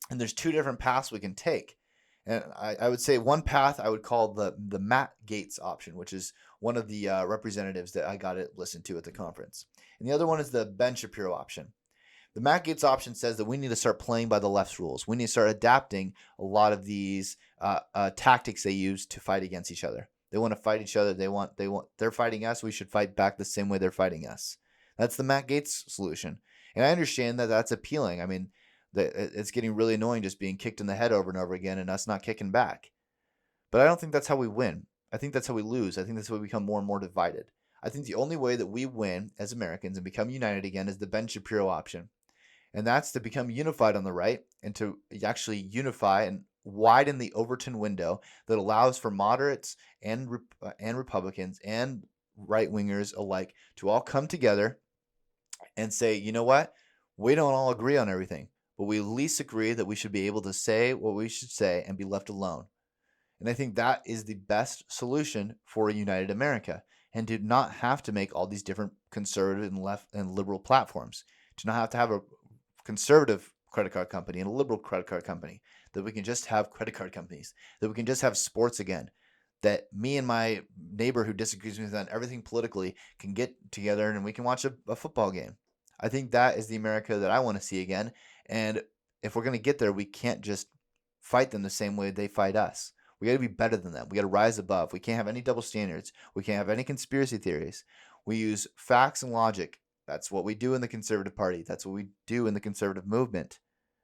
And there's two different paths we can take. And I would say one path I would call the Matt Gaetz option, which is one of the representatives that I got to listen to at the conference. And the other one is the Ben Shapiro option. The Matt Gaetz option says that we need to start playing by the left's rules. We need to start adapting a lot of these tactics they use to fight against each other. They want to fight each other. They're fighting us. We should fight back the same way they're fighting us. That's the Matt Gaetz solution. And I understand that that's appealing. I mean, it's getting really annoying just being kicked in the head over and over again and us not kicking back. But I don't think that's how we win. I think that's how we lose. I think that's how we become more and more divided. I think the only way that we win as Americans and become united again is the Ben Shapiro option. And that's to become unified on the right and to actually unify and widen the Overton window that allows for moderates and Republicans and right-wingers alike to all come together and say, you know what? We don't all agree on everything, but we at least agree that we should be able to say what we should say and be left alone. And I think that is the best solution for a united America, and to not have to make all these different conservative and left and liberal platforms, to not have to have a conservative credit card company and a liberal credit card company, that we can just have credit card companies, that we can just have sports again, that me and my neighbor who disagrees with me on everything politically can get together and we can watch a football game. I think that is the America that I want to see again. And if we're going to get there, we can't just fight them the same way they fight us. We got to be better than them. We got to rise above. We can't have any double standards. We can't have any conspiracy theories. We use facts and logic. That's what we do in the conservative party. That's what we do in the conservative movement.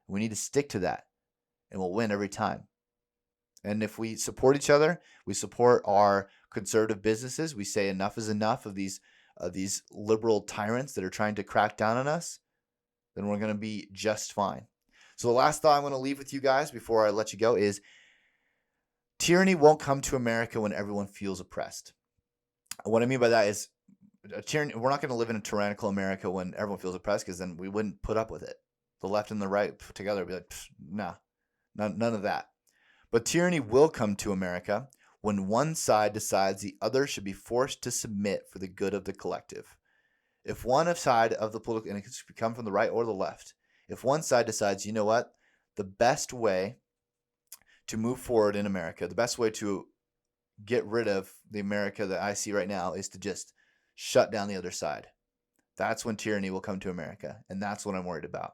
We need to stick to that, and we'll win every time. And if we support each other, we support our conservative businesses, we say enough is enough of these liberal tyrants that are trying to crack down on us, then we're going to be just fine. So the last thought I'm going to leave with you guys before I let you go is tyranny won't come to America when everyone feels oppressed. What I mean by that is we're not going to live in a tyrannical America when everyone feels oppressed, because then we wouldn't put up with it. The left and the right together would be like, nah, none of that. But tyranny will come to America when one side decides the other should be forced to submit for the good of the collective. If one side of the political, and it could come from the right or the left, if one side decides, you know what, the best way to move forward in America, the best way to get rid of the America that I see right now is to just shut down the other side, that's when tyranny will come to America. And that's what I'm worried about.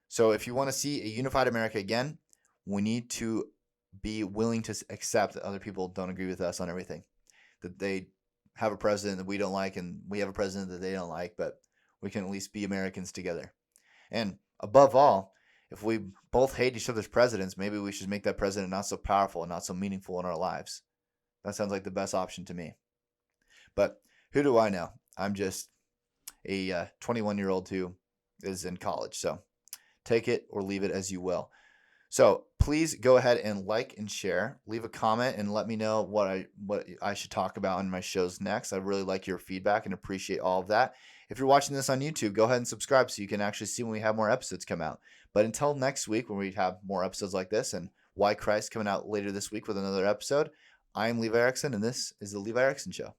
So if you want to see a unified America again, we need to be willing to accept that other people don't agree with us on everything, that they have a president that we don't like and we have a president that they don't like, but we can at least be Americans together. And above all, if we both hate each other's presidents, maybe we should make that president not so powerful and not so meaningful in our lives. That sounds like the best option to me. But who do I know? I'm just a 21-year-old who is in college. So take it or leave it as you will. So please go ahead and like and share. Leave a comment and let me know what I should talk about in my shows next. I really like your feedback and appreciate all of that. If you're watching this on YouTube, go ahead and subscribe so you can actually see when we have more episodes come out. But until next week, when we have more episodes like this, and Why Christ coming out later this week with another episode, I'm Levi Erickson, and this is The Levi Erickson Show.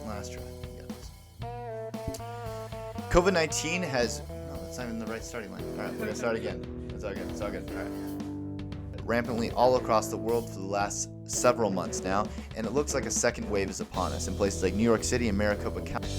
Last try. COVID-19 has... No, that's not even the right starting line. All right, we're going to start again. It's all good. All right. Rampantly all across the world for the last several months now, and it looks like a second wave is upon us in places like New York City and Maricopa County.